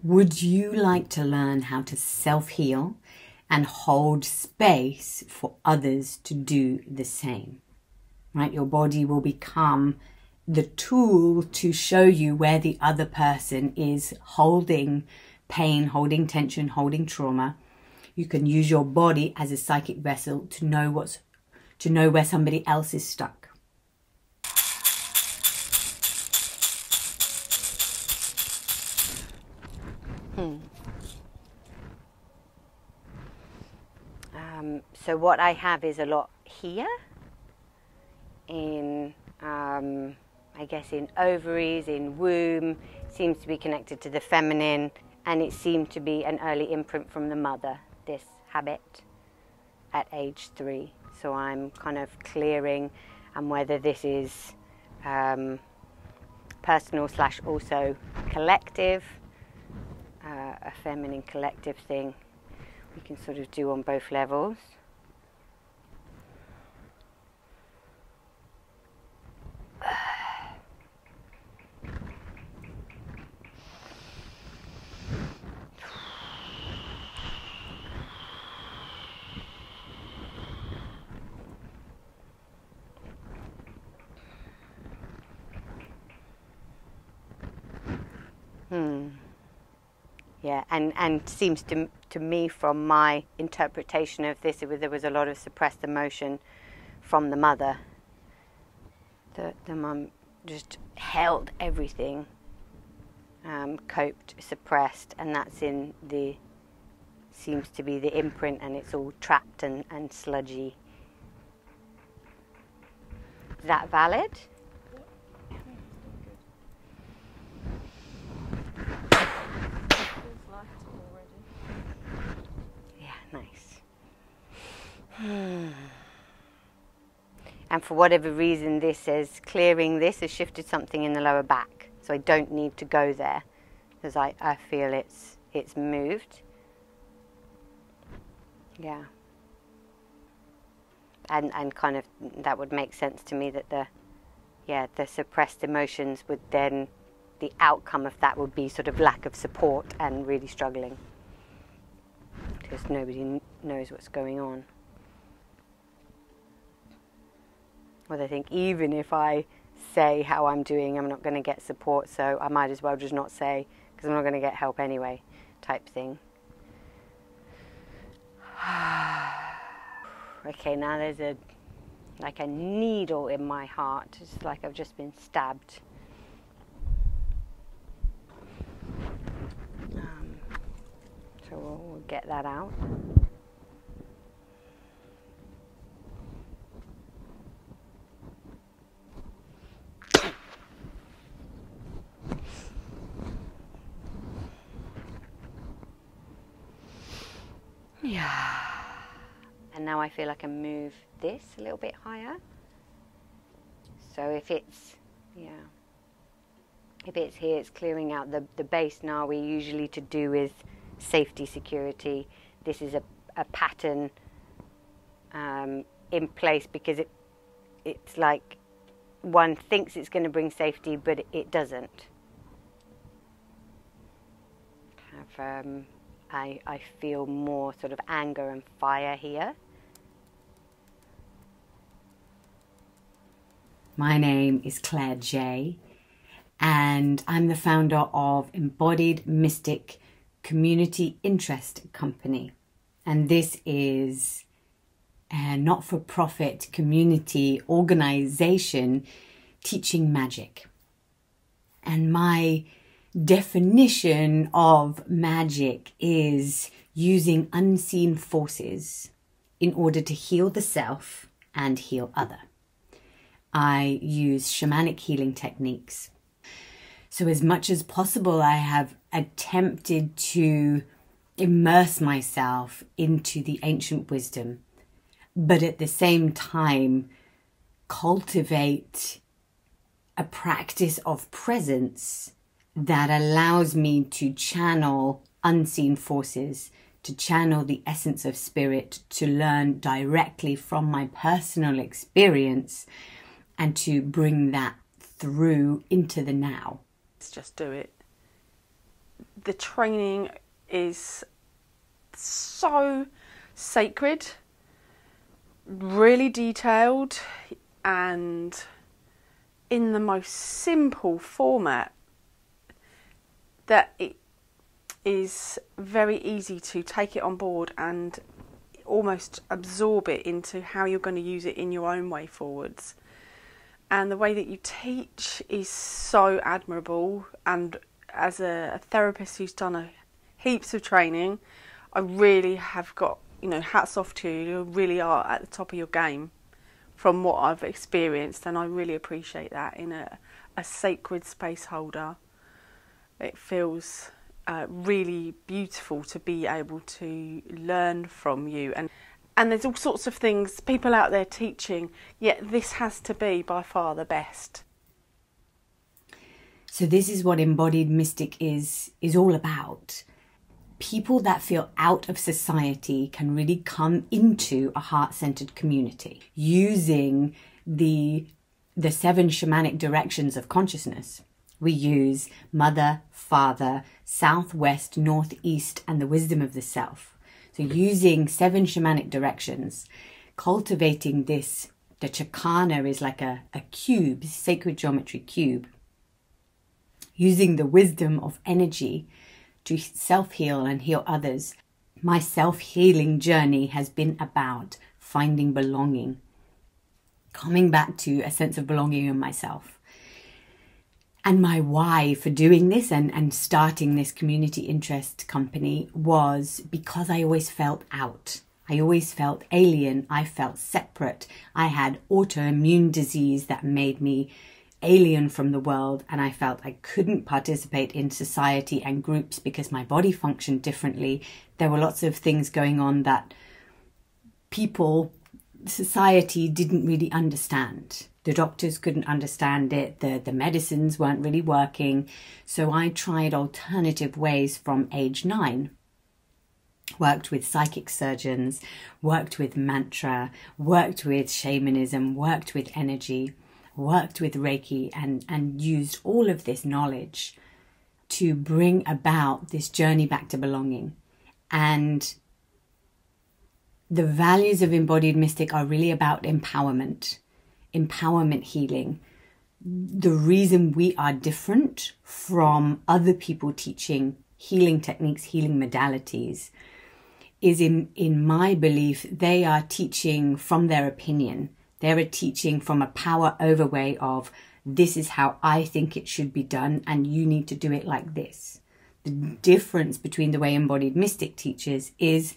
Would you like to learn how to self-heal and hold space for others to do the same? Right? Your body will become the tool to show you where the other person is holding pain, holding tension, holding trauma. You can use your body as a psychic vessel to know where somebody else is stuck. So what I have is a lot here in, I guess in ovaries, in womb, seems to be connected to the feminine, and it seemed to be an early imprint from the mother, this habit at age 3. So I'm kind of clearing, and whether this is personal / also collective, a feminine collective thing, we can sort of do on both levels. Yeah, and seems to me from my interpretation of this, there was a lot of suppressed emotion from the mother. The mum just held everything, coped, suppressed, and that's seems to be the imprint, and it's all trapped and sludgy. Is that valid? Nice. And for whatever reason, this says clearing this has shifted something in the lower back, so I don't need to go there because I feel it's moved. Yeah. And kind of that would make sense to me that the suppressed emotions would then, the outcome of that would be sort of lack of support and really struggling. Because nobody knows what's going on. Well, I think even if I say how I'm doing, I'm not going to get support, so I might as well just not say, because I'm not going to get help anyway, type thing. Okay, now there's like a needle in my heart. It's like I've just been stabbed. So we'll get that out. Yeah. And now I feel I can move this a little bit higher. So if it's, if it's here, it's clearing out the base. Now we usually to do with safety, security. This is a pattern in place because it's like one thinks it's going to bring safety, but it doesn't. I feel more sort of anger and fire here. My name is Claire J, and I'm the founder of Embodied Mystic Community Interest Company, and this is a not-for-profit community organization teaching magic. And my definition of magic is using unseen forces in order to heal the self and heal other. I use shamanic healing techniques. So as much as possible, I have attempted to immerse myself into the ancient wisdom, but at the same time cultivate a practice of presence that allows me to channel unseen forces, to channel the essence of spirit, to learn directly from my personal experience, and to bring that through into the now. Let's just do it. the training is so sacred, really detailed, and in the most simple format that it is very easy to take it on board and almost absorb it into how you're going to use it in your own way forwards. And the way that you teach is so admirable, and as a therapist who's done heaps of training, I really have got, you know, hats off to you. You really are at the top of your game from what I've experienced, and I really appreciate that in a sacred space holder. It feels really beautiful to be able to learn from you. And there's all sorts of things, people out there teaching, yet this has to be by far the best. So this is what Embodied Mystic is all about. People that feel out of society can really come into a heart-centered community using the 7 shamanic directions of consciousness. We use Mother, Father, South, West, North, East, and the wisdom of the self. So using 7 shamanic directions, cultivating this, the chakana is like a cube, sacred geometry cube. Using the wisdom of energy to self-heal and heal others. My self-healing journey has been about finding belonging, coming back to a sense of belonging in myself. And my why for doing this and starting this community interest company was because I always felt out. I always felt alien. I felt separate. I had autoimmune disease that made me alien from the world, and I felt I couldn't participate in society and groups because my body functioned differently. There were lots of things going on that society didn't really understand. The doctors couldn't understand it. The medicines weren't really working. So I tried alternative ways from age 9. Worked with psychic surgeons, worked with mantra, worked with shamanism, worked with energy, worked with Reiki, and used all of this knowledge to bring about this journey back to belonging. And the values of Embodied Mystic are really about empowerment healing. The reason we are different from other people teaching healing techniques, healing modalities, is in my belief, they are teaching from their opinion. They're teaching from a power over way of, this is how I think it should be done, and you need to do it like this. The difference between the way Embodied Mystic teaches is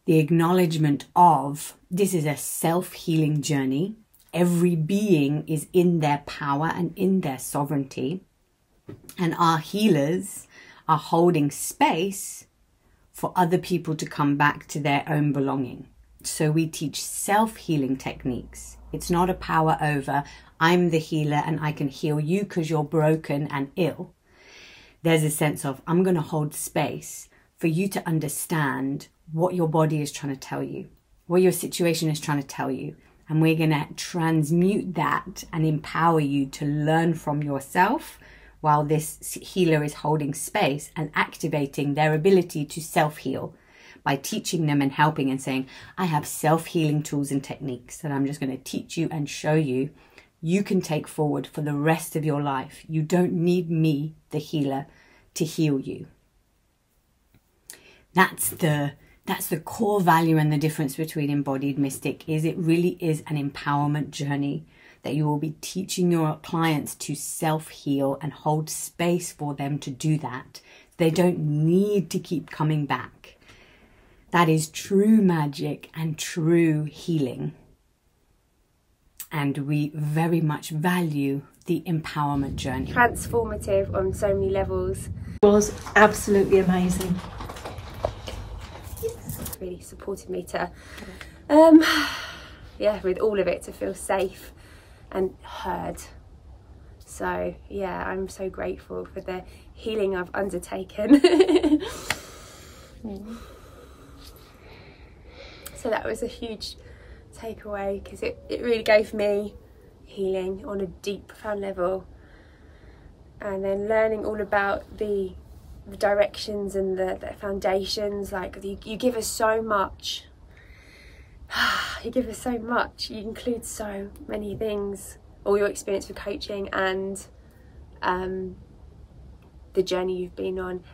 the acknowledgement of, this is a self-healing journey. Every being is in their power and in their sovereignty. And our healers are holding space for other people to come back to their own belonging. So we teach self-healing techniques. It's not a power over, I'm the healer and I can heal you because you're broken and ill. There's a sense of, I'm going to hold space for you to understand what your body is trying to tell you, what your situation is trying to tell you. And we're going to transmute that and empower you to learn from yourself while this healer is holding space and activating their ability to self-heal by teaching them and helping and saying, I have self-healing tools and techniques that I'm just going to teach you and show you. You can take forward for the rest of your life. You don't need me, the healer, to heal you. That's the core value and the difference between Embodied Mystic. Is it really is an empowerment journey that you will be teaching your clients to self-heal and hold space for them to do that. They don't need to keep coming back. That is true magic and true healing. And we very much value the empowerment journey. Transformative on so many levels. It was absolutely amazing. Really supported me to, with all of it, to feel safe and heard. So yeah, I'm so grateful for the healing I've undertaken. So that was a huge takeaway, because it really gave me healing on a deep, profound level. And then learning all about the the directions and the foundations. Like you give us so much. You give us so much. You include so many things. All your experience with coaching and the journey you've been on.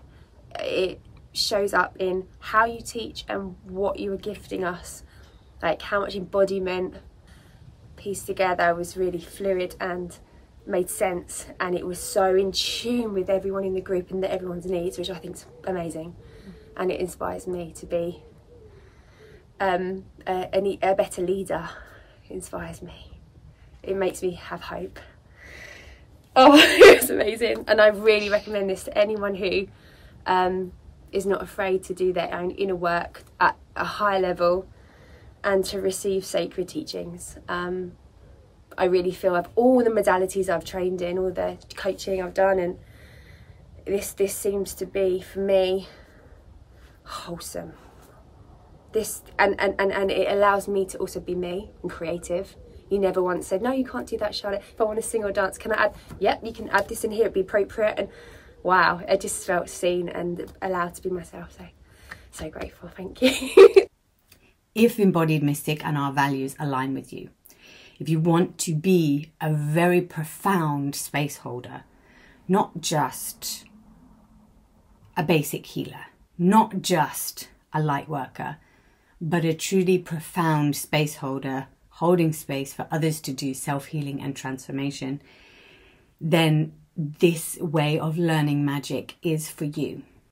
It shows up in how you teach and what you were gifting us. Like how much embodiment pieced together was really fluid and made sense, and it was so in tune with everyone in the group and everyone's needs, which I think is amazing. And it inspires me to be a better leader. It inspires me. It makes me have hope. Oh, it's amazing. And I really recommend this to anyone who is not afraid to do their own inner work at a high level and to receive sacred teachings. I really feel of all the modalities I've trained in, all the coaching I've done, and this seems to be, for me, wholesome. This and it allows me to also be me and creative. You never once said, no, you can't do that, Charlotte. If I want to sing or dance, can I add? Yep, you can add this in here, it'd be appropriate. And wow, I just felt seen and allowed to be myself. So grateful, thank you. If embodied mystic and our values align with you, if you want to be a very profound space holder, not just a basic healer, not just a light worker, but a truly profound space holder, holding space for others to do self-healing and transformation, then this way of learning magic is for you.